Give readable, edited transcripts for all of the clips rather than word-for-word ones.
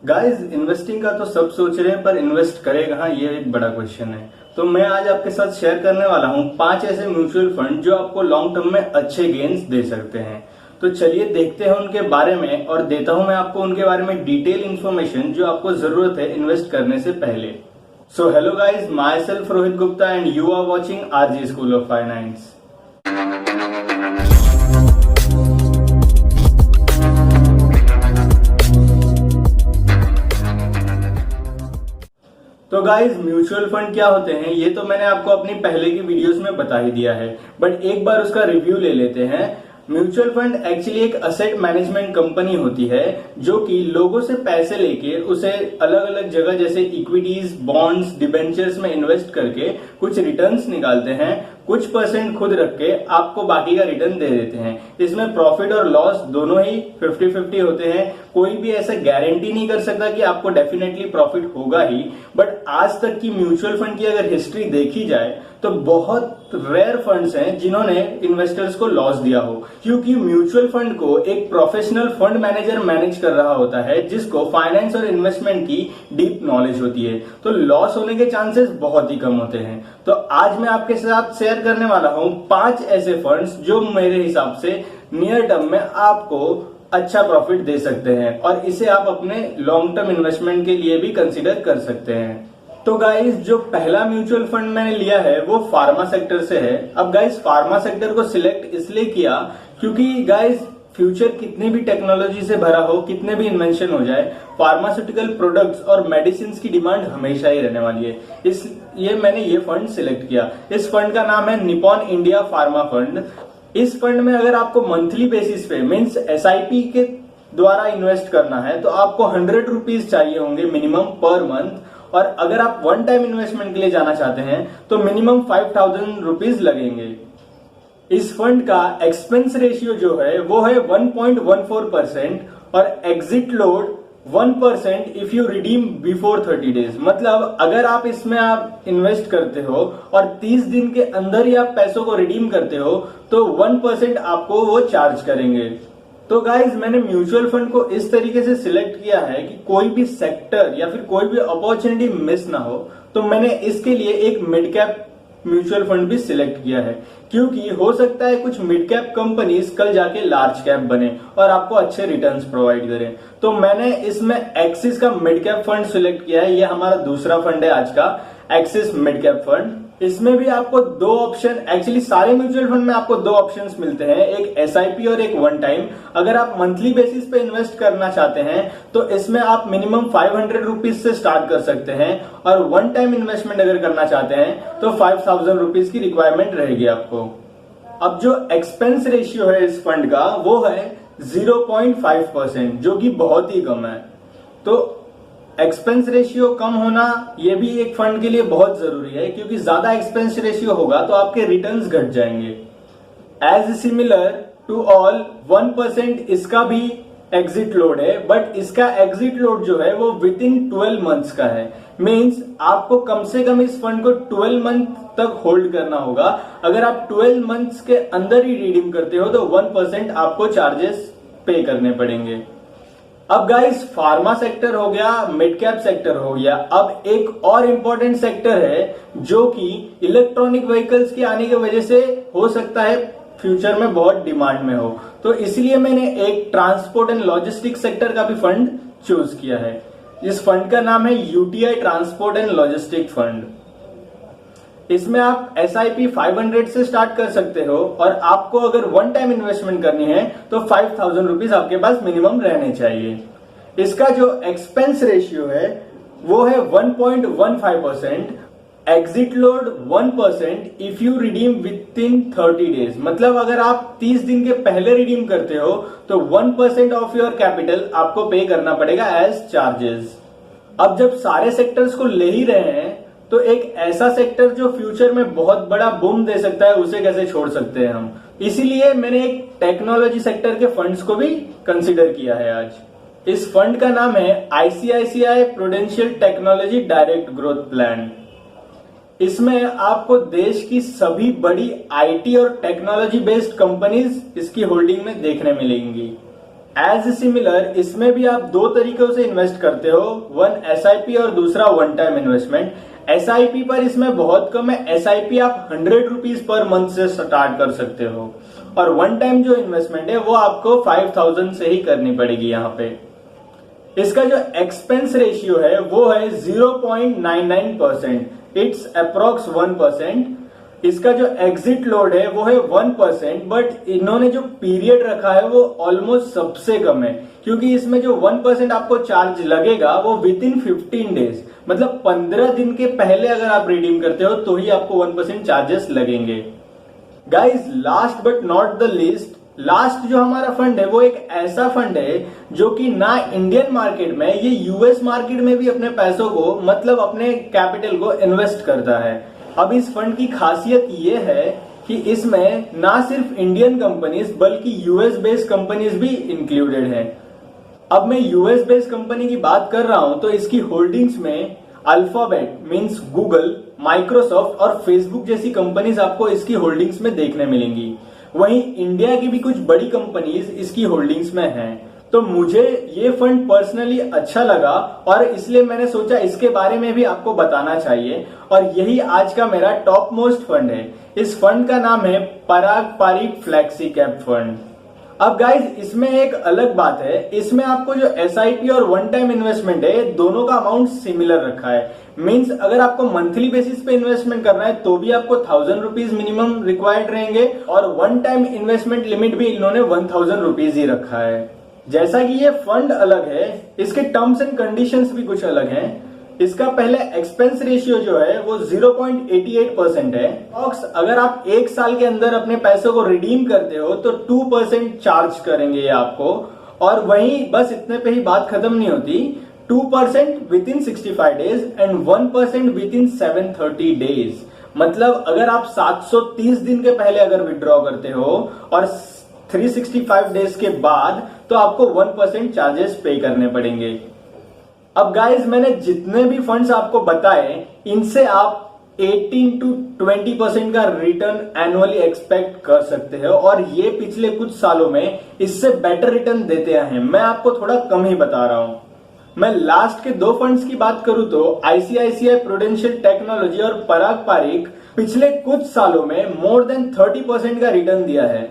Guys, investing का तो सब सोच रहे हैं, पर इन्वेस्ट करे कहाँ, ये एक बड़ा क्वेश्चन है। तो मैं आज आपके साथ शेयर करने वाला हूँ 5 ऐसे म्यूचुअल फंड जो आपको लॉन्ग टर्म में अच्छे गेन्स दे सकते हैं। तो चलिए देखते हैं उनके बारे में, और देता हूँ मैं आपको उनके बारे में डिटेल इन्फॉर्मेशन जो आपको जरूरत है इन्वेस्ट करने से पहले। So hello guys, myself Rohit Gupta and you are watching RG school of finance. तो गाइज, म्यूचुअल फंड क्या होते हैं ये तो मैंने आपको अपनी पहले की वीडियोस में बता ही दिया है, बट एक बार उसका रिव्यू ले लेते हैं। म्यूचुअल फंड एक्चुअली एक असेट मैनेजमेंट कंपनी होती है जो कि लोगों से पैसे लेके उसे अलग अलग जगह जैसे इक्विटीज, बॉन्ड्स, डिबेंचर्स में इन्वेस्ट करके कुछ रिटर्न्स निकालते हैं। कुछ परसेंट खुद रख के आपको बाकी का रिटर्न दे देते हैं। इसमें प्रॉफिट और लॉस दोनों ही 50-50 होते हैं। कोई भी ऐसा गारंटी नहीं कर सकता कि आपको डेफिनेटली प्रॉफिट होगा ही, बट आज तक की म्यूचुअल फंड की अगर हिस्ट्री देखी जाए तो बहुत रेयर फंड्स हैं जिन्होंने इन्वेस्टर्स को लॉस दिया हो, क्योंकि म्यूचुअल फंड को एक प्रोफेशनल फंड मैनेजर मैनेज कर रहा होता है जिसको फाइनेंस और इन्वेस्टमेंट की डीप नॉलेज होती है। तो लॉस होने के चांसेस बहुत ही कम होते हैं। तो आज मैं आपके साथ शेयर करने वाला हूं 5 ऐसे फंड्स जो मेरे हिसाब से नियर टर्म में आपको अच्छा प्रॉफिट दे सकते हैं, और इसे आप अपने लॉन्ग टर्म इन्वेस्टमेंट के लिए भी कंसीडर कर सकते हैं। तो गाइस, जो पहला म्यूचुअल फंड मैंने लिया है वो फार्मा सेक्टर से है। अब गाइस, फार्मा सेक्टर को सिलेक्ट इसलिए किया क्योंकि गाइस फ्यूचर कितनी भी टेक्नोलॉजी से भरा हो, कितने भी इन्वेंशन हो जाए, फार्मास्यूटिकल प्रोडक्ट्स और मेडिसिन की डिमांड हमेशा ही रहने वाली है। इसलिए मैंने ये फंड सिलेक्ट किया। इस फंड का नाम है निपॉन इंडिया फार्मा फंड। इस फंड में अगर आपको मंथली बेसिस पे मीन्स SIP के द्वारा इन्वेस्ट करना है तो आपको 100 रुपीज चाहिए होंगे मिनिमम पर मंथ, और अगर आप वन टाइम इन्वेस्टमेंट के लिए जाना चाहते हैं तो मिनिमम 5000 रुपीज लगेंगे। इस फंड का एक्सपेंस रेशियो जो है वो है 1.14% और exit load 1% if you redeem before 30 days. मतलब अगर आप इसमें आप इन्वेस्ट करते हो और 30 दिन के अंदर ही आप पैसों को रिडीम करते हो तो 1% आपको वो चार्ज करेंगे। तो गाइज, मैंने म्यूचुअल फंड को इस तरीके से सिलेक्ट किया है कि कोई भी सेक्टर या फिर कोई भी अपॉर्चुनिटी मिस ना हो। तो मैंने इसके लिए एक मिड कैप म्यूचुअल फंड भी सिलेक्ट किया है, क्योंकि हो सकता है कुछ मिड कैप कंपनीज कल जाके लार्ज कैप बने और आपको अच्छे रिटर्न्स प्रोवाइड करें। तो मैंने इसमें एक्सिस का मिड कैप फंड सिलेक्ट किया है। ये हमारा दूसरा फंड है आज का, एक्सिस मिड कैप फंड। इसमें भी आपको 2 ऑप्शन, एक्चुअली सारे म्यूचुअल फंड में आपको 2 ऑप्शंस मिलते हैं, एक SIP और एक वन टाइम। अगर आप मंथली बेसिस पे इन्वेस्ट करना चाहते हैं तो इसमें आप मिनिमम 500 रुपीज से स्टार्ट कर सकते हैं, और वन टाइम इन्वेस्टमेंट अगर करना चाहते हैं तो 5000 रुपीज की रिक्वायरमेंट रहेगी आपको। अब जो एक्सपेंस रेशियो है इस फंड का वो है 0.5%, जो कि बहुत ही कम है। तो एक्सपेंस रेशियो कम होना ये भी एक फंड के लिए बहुत जरूरी है, क्योंकि ज्यादा एक्सपेंस रेशियो होगा तो आपके रिटर्न्स घट जाएंगे। एज सिमिलर टू ऑल 1% इसका भी एग्जिट लोड है, बट इसका एग्जिट लोड जो है वो विद इन 12 मंथ्स का है। मीन्स आपको कम से कम इस फंड को 12 मंथ तक होल्ड करना होगा। अगर आप 12 मंथ्स के अंदर ही रिडीम करते हो तो 1% आपको चार्जेस पे करने पड़ेंगे। अब गाइस, फार्मा सेक्टर हो गया, मिड कैप सेक्टर हो गया। अब एक और इंपॉर्टेंट सेक्टर है जो कि इलेक्ट्रॉनिक व्हीकल्स के आने की वजह से हो सकता है फ्यूचर में बहुत डिमांड में हो। तो इसलिए मैंने एक ट्रांसपोर्ट एंड लॉजिस्टिक सेक्टर का भी फंड चूज किया है। इस फंड का नाम है UTI transport and logistic fund. इसमें आप SIP 500 से स्टार्ट कर सकते हो, और आपको अगर वन टाइम इन्वेस्टमेंट करनी है तो 5000 रुपीज आपके पास मिनिमम रहने चाहिए। इसका जो एक्सपेंस रेशियो है वो है 1.15%, exit load 1% if you redeem with in 30 days. मतलब अगर आप 30 दिन के पहले रिडीम करते हो तो 1% ऑफ योर कैपिटल आपको पे करना पड़ेगा एज चार्जेस। अब जब सारे सेक्टर्स को ले ही रहे हैं तो एक ऐसा सेक्टर जो फ्यूचर में बहुत बड़ा बूम दे सकता है उसे कैसे छोड़ सकते हैं हम। इसीलिए मैंने एक टेक्नोलॉजी सेक्टर के फंड्स को भी कंसीडर किया है आज। इस फंड का नाम है ICICI prudential technology direct growth plan. इसमें आपको देश की सभी बड़ी IT और टेक्नोलॉजी बेस्ड कंपनीज इसकी होल्डिंग में देखने मिलेंगी। एज सिमिलर इसमें भी आप दो तरीकों से इन्वेस्ट करते हो, वन एसआईपी और दूसरा वन टाइम इन्वेस्टमेंट। एसआईपी पर इसमें बहुत कम है, एसआईपी आप 100 रुपीज पर मंथ से स्टार्ट कर सकते हो, और वन टाइम जो इन्वेस्टमेंट है वो आपको 5000 से ही करनी पड़ेगी। यहाँ पे इसका जो एक्सपेंस रेशियो है वो है 0.99%, इट्स अप्रोक्स 1%। इसका जो एग्जिट लोड है वो है 1%, बट इन्होंने जो पीरियड रखा है वो ऑलमोस्ट सबसे कम है, क्योंकि इसमें जो 1% आपको चार्ज लगेगा वो विद इन 15 डेज, मतलब 15 दिन के पहले अगर आप रिडीम करते हो तो ही आपको 1% चार्जेस लगेंगे। Guys last but not the least, last जो हमारा फंड है वो एक ऐसा फंड है जो कि ना इंडियन मार्केट में, ये यूएस मार्केट में भी अपने पैसों को, मतलब अपने कैपिटल को इन्वेस्ट करता है। अब इस फंड की खासियत ये है कि इसमें ना सिर्फ इंडियन कंपनीज बल्कि यूएस बेस्ड कंपनीज भी इंक्लूडेड हैं। अब मैं यूएस बेस्ड कंपनी की बात कर रहा हूं तो इसकी होल्डिंग्स में अल्फाबेट मींस गूगल, माइक्रोसॉफ्ट और फेसबुक जैसी कंपनीज आपको इसकी होल्डिंग्स में देखने मिलेंगी। वहीं इंडिया की भी कुछ बड़ी कंपनीज इसकी होल्डिंग्स में हैं। तो मुझे ये फंड पर्सनली अच्छा लगा और इसलिए मैंने सोचा इसके बारे में भी आपको बताना चाहिए, और यही आज का मेरा टॉप मोस्ट फंड है। इस फंड का नाम है पराग पारिक फ्लेक्सी कैप फंड। अब गाइज इसमें एक अलग बात है, इसमें आपको जो एसआईपी और वन टाइम इन्वेस्टमेंट है दोनों का अमाउंट सिमिलर रखा है। मींस अगर आपको मंथली बेसिस पे इन्वेस्टमेंट करना है तो भी आपको 1000 रुपीज मिनिमम रिक्वायर्ड रहेंगे, और वन टाइम इन्वेस्टमेंट लिमिट भी इन्होंने 1000 रुपीज ही रखा है। जैसा कि ये फंड अलग है, इसके टर्म्स एंड कंडीशंस भी कुछ अलग हैं। इसका पहले एक्सपेंस रेशियो जो है वो 0.88% है। अगर आप एक साल के अंदर अपने पैसों को रिडीम करते हो तो 2% चार्ज करेंगे ये आपको, और वहीं बस इतने पे ही बात खत्म नहीं होती। 2% with in 65 days and 1% with in 730 days. मतलब अगर आप 730 दिन के पहले अगर विड्रॉ करते हो और 365 डेज के बाद, तो आपको 1% चार्जेस पे करने पड़ेंगे। अब गाइज मैंने जितने भी फंड्स आपको बताए इनसे आप 18 to 20% का रिटर्न एनुअली एक्सपेक्ट कर सकते हो, और ये पिछले कुछ सालों में इससे बेटर रिटर्न देते हैं। मैं आपको थोड़ा कम ही बता रहा हूं। मैं लास्ट के दो फंड्स की बात करूं तो आईसीआईसीआई प्रूडेंशियल टेक्नोलॉजी और पराग पारिक पिछले कुछ सालों में मोर देन 30% का रिटर्न दिया है।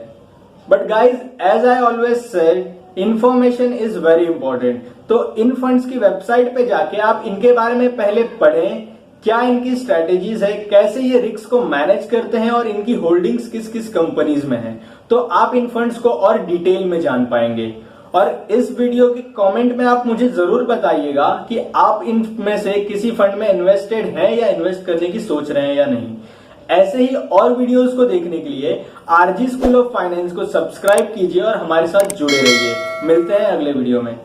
But guys as I always said, information is very important. तो इन फंड्स की वेबसाइट पे जाके आप इनके बारे में पहले पढ़ें, क्या इनकी स्ट्रेटेजीज है, कैसे ये रिस्क को मैनेज करते हैं और इनकी होल्डिंग्स किस किस कंपनीज में है, तो आप इन फंड्स को और डिटेल में जान पाएंगे। और इस वीडियो के कमेंट में आप मुझे जरूर बताइएगा कि आप इनमें से किसी फंड में इन्वेस्टेड हैं या इन्वेस्ट करने की सोच रहे हैं या नहीं। ऐसे ही और वीडियोस को देखने के लिए आरजी स्कूल ऑफ फाइनेंस को सब्सक्राइब कीजिए और हमारे साथ जुड़े रहिए। मिलते हैं अगले वीडियो में।